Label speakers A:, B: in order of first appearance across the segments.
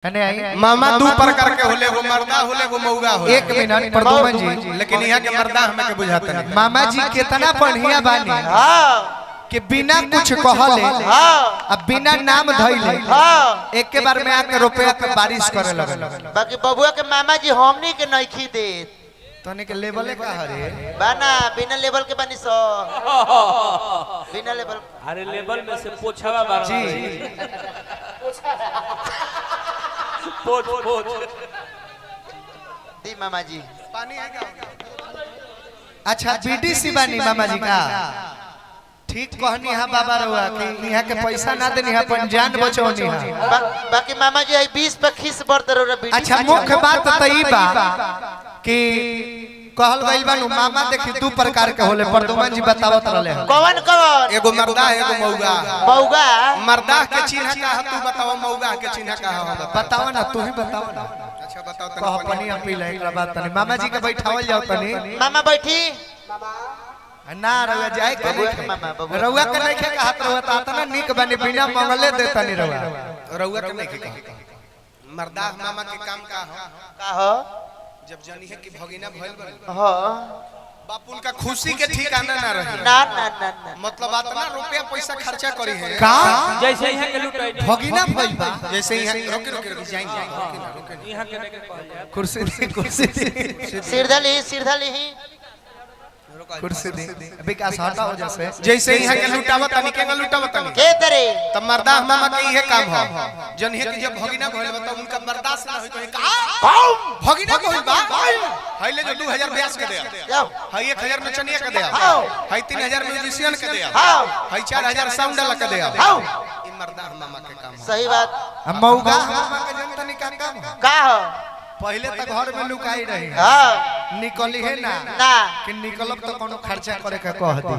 A: मामा दू प्रकार के होले, वो मर्दा होले, वो मौगा होले।
B: एक मिनट प्रदुमन जी,
A: लेकिन यहाँ के मर्दा हमें के बुझाते नहीं।
B: मामा जी कितना बढ़िया बानी कि बिना कुछ कहले अब बिना नाम धइले एक के बार में आके रुपया के बारिश करे लगल।
C: बाकी बबुआ के मामा जी हमनी के नइखी दे
B: तने के लेवल का हरे
C: बाना बिना लेवल के बनी सो बिना लेवल।
D: अरे लेवल में से पोछवा बार
B: जी
D: पोछ पोछ
C: दी मामा जी
A: पानी आएगा।
B: अच्छा बीडीसी बानी मामा जी का ठीक कहनी है बाबा रहुआ कि यहाँ के पैसा ना देनी है अपन जान बचौनी है।
C: बाकी मामा जी 20 पे खिस बढ़ते रहो।
B: अच्छा मुख्य बात तो ई बा कि कहल गइल बानू मामा देखी दू प्रकार के होले। प्रदुमन जी बतावत रहले
C: कौन कौन?
A: एगो मर्दा एगो मौगा।
C: मौगा
A: मर्दा के चिन्ह का है, तू बताओ मौगा के चिन्ह का है।
B: बताओ ना, तू ही बताओ ना।
A: अच्छा बताओ
B: कह अपनी अपील है एकरा बात तनी मामा जी के बैठावल जाओ तनी।
C: मामा बैठी
B: ना रहुआ जाए के नहीं रहुआ के नहीं के कहत रहुआ ता ना निक बनी बिना मंगले दे तनी रहुआ
A: रउआ के नहीं के मर्दा मामा के काम का
C: हो
A: जब जानी है कि भगिना भइल बा
C: हो
A: बापुन का खुशी के ठिकाना ना रही।
C: ना ना ना ना
A: मतलब इतना रुपया पैसा खर्चा करी है
B: का
D: जैसे यहाँ के लुटाई
B: भगिना भइल बा।
A: जैसे यहाँ रोके जाएंगे
D: यहाँ के नहीं कहल
B: कुर्सी दे कुर्सी दे
C: सिरधली
B: कुर्सी दे विकास हटा हो
A: जैसे यहाँ के लुटावत तनी के लुटावत तनी
C: के तरे
A: तब मर्दा मामा के इहे काम है। जन है कि जब भगिना भइल बा उनका बर्दाश्त ना होई तो का भगिना भइल बा हाइले जो 2000 ब्याज के दे हाई 1000 में चनिया के दे हाई 3000 म्यूजिशियन के दे हाई 4000 साउंड वाला के दे। ई मर्दा मामा के काम है।
C: सही बात।
B: मौगा मामा के जनतनी का काम
C: का हो
B: पहले तक घर में लुकाई रही निकली है ना
C: ना
B: कि निकलब तो कोनो खर्चा करे के कह दी।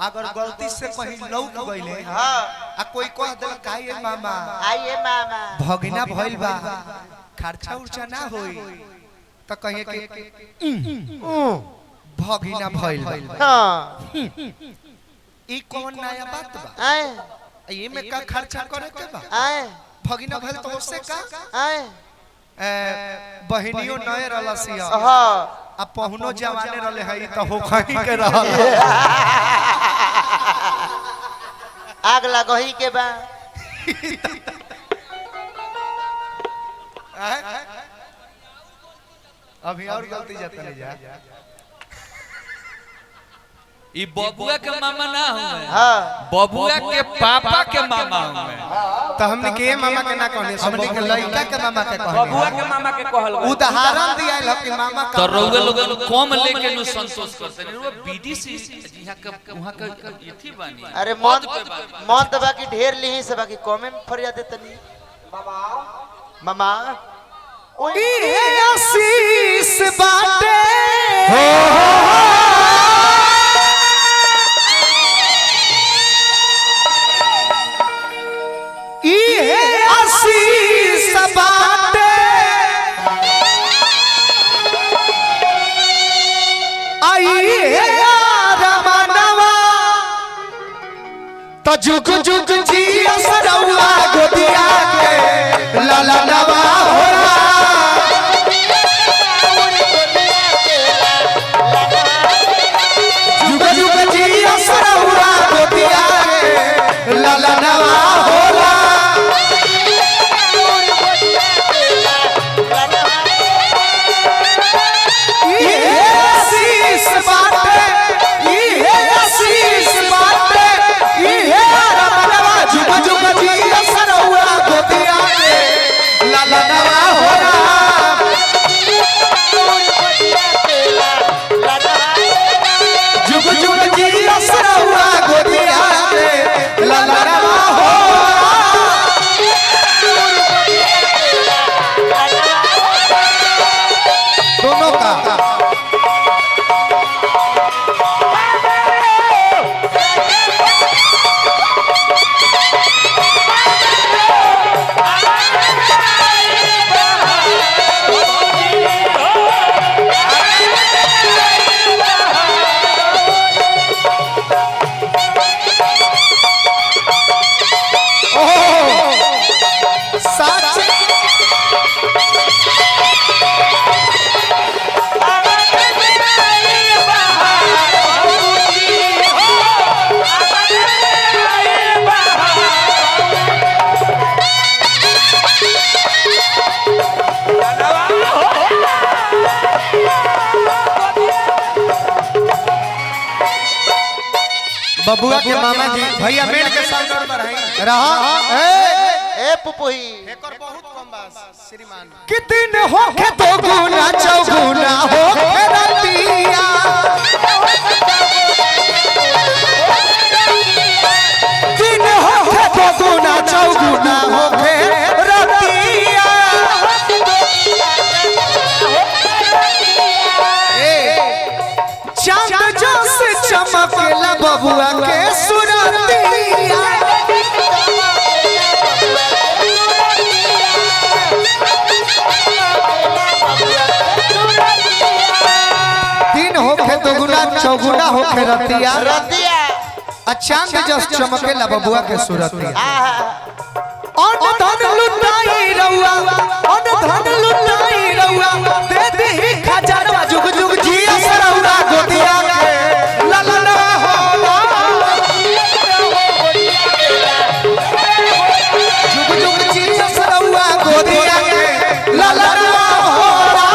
B: अगर गलती से कहीं लौट गइले आ कोई कह दे काहे मामा
C: आइए मामा
B: भगिना भइल बा खर्चा उर्चा ना होई त कहे के भगिना भइल बा।
C: हां
B: ई कौन नया बात बा?
C: आए
B: ये में का खर्चा करे के बा?
C: आए
B: भगिना भइल तो उससे का
C: आए
B: बहनियों नए रलसिया
C: हां
B: आ पहुनो जवाने रहले हई त हो कहीं के रहल
C: आग लगही के बा।
B: अभी और गलती जाता नहीं जा
D: ई बबुआ के मामा ना हुए
C: हां
D: बबुआ के पापा के मामा हुए
A: तो हमने के मामा के ना कहने
B: हमने के लड़का के मामा के कहने
D: बबुआ के मामा के कहल गए।
B: उदाहरण दियाल ह कि मामा का
D: तो रउए लोगन कम लेके नु संतोष करते नहीं वो बीडीसी यहाँ के वहां का एथी बानी।
C: अरे मौत बाकी ढेर लिही से बाकी कमे में फरियाद तनी मामा
B: ई आशीष बाटे आशीष बाटे आई रमनवा तो जुग जुग जी सरौआ गोदिया के लाला नवा होला जुग जुग जी सरौआ गोदिया के लाला नवा होला जुग जुग जी सरौआ गोदिया के लाला नवा बबुआ के मामा जी
A: भैया मेन के साउंड और बढ़ाई
B: रहा
C: ए पुपुही
A: एकर बहुत कम बास श्रीमान
B: कितने होखे तो गुना चौगुना होखे रतिया दिन होखे तो गुना चौगुना होखे रतिया चांद जैसे चमकेला बबुआ के सुरतिया दिन होखे तो गुना चौगुना होखे रतिया
C: रतिया
B: चांद जस चमकेला बबुआ के सुरतिया
C: आहा
B: अन धन लुटाई रउआ अन धन लुटाई रउआ दे देहि खजानवा जुग जुग जिया सरौरा गोदिया के ललना होला जुग जुग जिया सरौरा गोदिया के ललना होला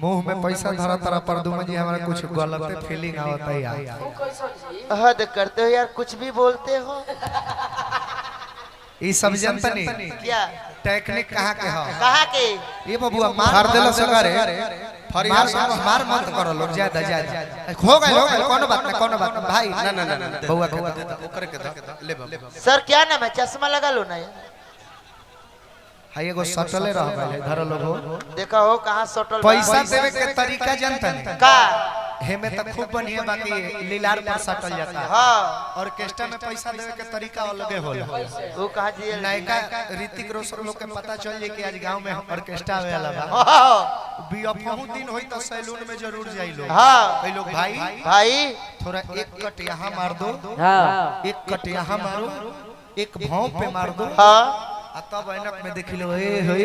B: मुंह में पैसा धरा तारा पर दुमा जी हमारा कुछ गलत फीलिंग आवता है यार
C: हद करते हो यार कुछ भी बोलते हो
B: ये सब जनता नहीं
C: क्या
B: टेक्निक कहाँ के हो
C: कहा के
B: ये बबुआ मार देला सगारे मार मत करो लोग ज्यादा ज्यादा हो गए कोनो बात ना भाई
A: ना ना ना
B: बबुआ के
A: ओकर के ले बाबू
C: सर क्या नाम है चश्मा लगा लो ना यार
B: हाय एगो सटले रह गए धर लोग हो
C: देखा हो कहाँ सटल
B: पैसा देवे के तरीका जानता नहीं
C: का
B: हेमे तक खूब बढ़िया बाकी लीलार पर सटल जाता है
C: हाँ
B: ऑर्केस्ट्रा में पैसा देवे के तरीका अलगे होला
C: वो कहाँ जी
B: नायका ऋतिक रोशन लोग के पता चल जाए कि आज गांव में ऑर्केस्ट्रा आवे वाला बा
C: हाँ
B: भी अब बहुत दिन होई तो सैलून में जरूर जाई लोग
C: हाँ
B: कई लोग भाई
C: भाई
B: थोड़ा एक कट यहाँ मार दो
C: हाँ
B: एक कट यहाँ मारो एक भाव पे मार दो
C: हाँ
B: आ तब ऐनक में देख लो ए होई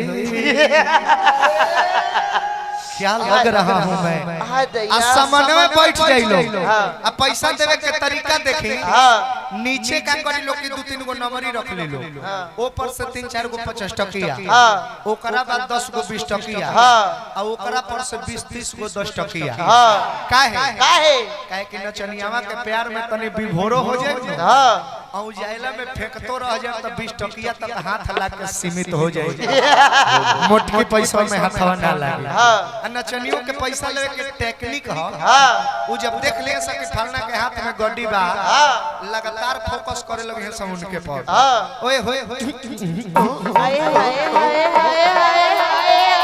B: क्या लग रहा हूँ मैं आ सामने में बैठ जाई लोग आ पैसा देवे के तरीका देखी
C: हाँ
B: नीचे का करी लोग की 2-3 गो नंबरी रख ले लो ऊपर से 3-4 गो 50 टकिया
C: हाँ
B: ओकरा बाद 10 गो 20 टकिया
C: हाँ
B: आ ओकरा पर से 20-30 गो 10 टकिया
C: हाँ
B: काहे
C: काहे
B: कि नचनियावा के प्यार में तनी विभोरो हो जाए
C: हाँ
B: औ जाइला में फेंकतो रह जाए तो 20 टकिया तक हाथ ला के सीमित हो जाए मोटकी पैसा में हाथवा ना लागे
C: हाँ
B: आ नचनियों के पैसा लेवे के टेक्निक ह
C: हाँ
B: उ जब देख ले सके फलना के हाथ में गड्डी बा
C: हाँ
B: लगातार फोकस करे लगे साउंड के पर
C: हाँ
B: ओए होए होए
C: हाय हाय हाय हाय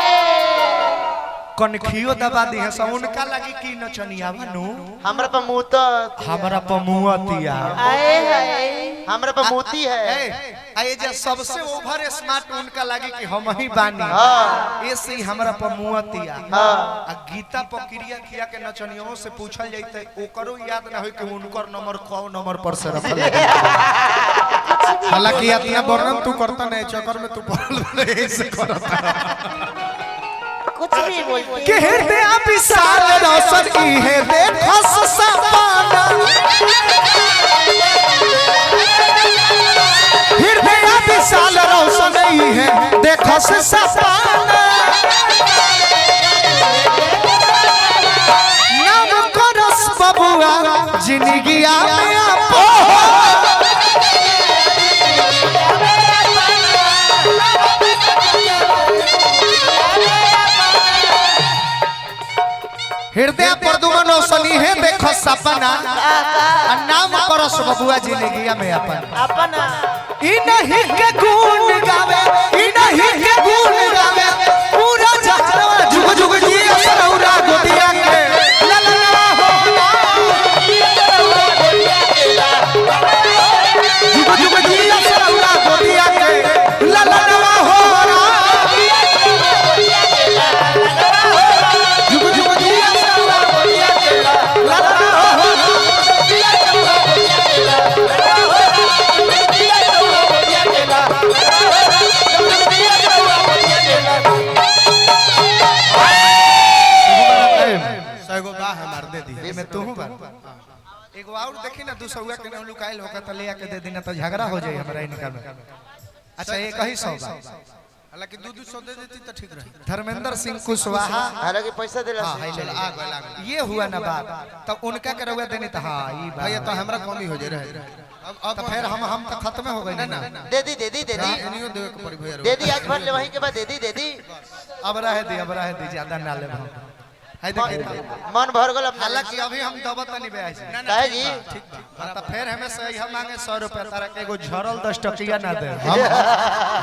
B: कनखियो दबा दी है साउंड का लगी की नचनिया बनू
C: हमरा पे मुंह
B: हमरा पमुआतिया
C: आए हाय हमरा पे मोती है
B: ए जे सबसे ओवर स्मार्ट उनका लगे कि हम ही बानी
C: हाँ
B: ऐसे ही हमरा पमुआतिया
C: हाँ
B: आ गीता प्रक्रिया किया के नचनियों से पूछल जाइते ओकरो याद ना होई कि उनकर नंबर कौन नंबर पर से रखल है हालांकि इतना वर्णन तू करता नहीं चक्कर में तू पढ़ल ऐसे करता
C: कुछ भी बोलते
B: के हृदय विशाल रोशन की है देखो सपाना हृदय विशाल रोशन ही है देखो सपाना नाम करस बबुआ जिंदगी में आपो हृदय प्रदुमन सनी है देखो सपना नाम करस बबुआ जिंदगी में अपन
C: अपना
B: ई नहीं के गुण गावे ई नहीं के गुण गावे पूरा जहां जुग जुग जी सरौरा गोदिया के ललना होला जुग जुग जी सरौरा गोदिया के ललना होला जुग जुग जी सरौरा गोदिया के ललना होला तू एगो और देखी ना 200 के न लुकाइल होगा त ले आके दे देना त झगड़ा हो जाई हमरा इनका में। अच्छा एक ही 100 बा,
A: हालांकि 200 दे देती तो ठीक रही।
B: धर्मेंद्र सिंह कुशवाहा
C: हालांकि पैसा देला
B: हां
C: से
B: चल आ गए ये हुआ ना बात, तो उनका के रउआ देनी त हां ई
A: भैया
B: बात
A: तो हमरा कमी हो जाए रहे। अब
B: तो फिर हम तो खत्म हो गए ना।
C: दे दी
A: इनियो देवे के पड़ी भैया।
C: दे दी आज भर ले वहीं के बाद दे दी
B: अब रह दी ज्यादा ना ले है देखिए
C: मन भर गेल अपना।
B: हालांकि अभी हम दबत नहीं बेआई से
C: काहे जी
B: तो फिर हमें से हम मांगे 100 रुपया तारा के एगो झरल 10 टकिया ना दे।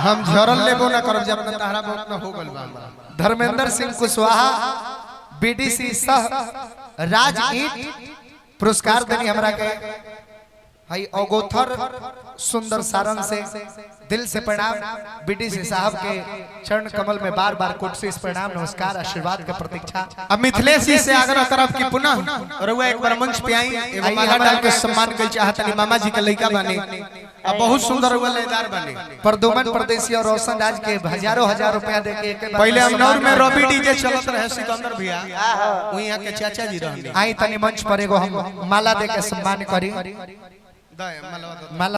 A: हम झरल लेबो ना करब जब तहरा बहुत में हो गइल बा।
B: धर्मेंद्र सिंह कुशवाहा बीडीसी सह राज ईट पुरस्कार देनी हमरा के हई अगोथर सुंदर सारंग से दिल से प्रणाम। बीडीसी साहब के चरण कमल में बार बार कोट से प्रणाम नमस्कार आशीर्वाद का प्रतीक्षा।
A: अब मिथिलेश जी से आग्रह करब कि पुनः रउआ एक बार मंच पे आई, एगो माला डाल के सम्मान कइल चाहतनी। मामा जी के लइका बानी, अब बहुत सुंदर रउआ लेदार बानी।
B: प्रदुमन परदेसी और रोशन राज के हजारों हजार रुपया दे के एक बार
A: पहले अमनौर में रवि डीजे चलत रहे सिकंदर भैया, वही यहाँ के चाचा जी रहने।
B: आई तनी मंच पर एगो हम माला दे के सम्मान करी।
A: माला
B: माला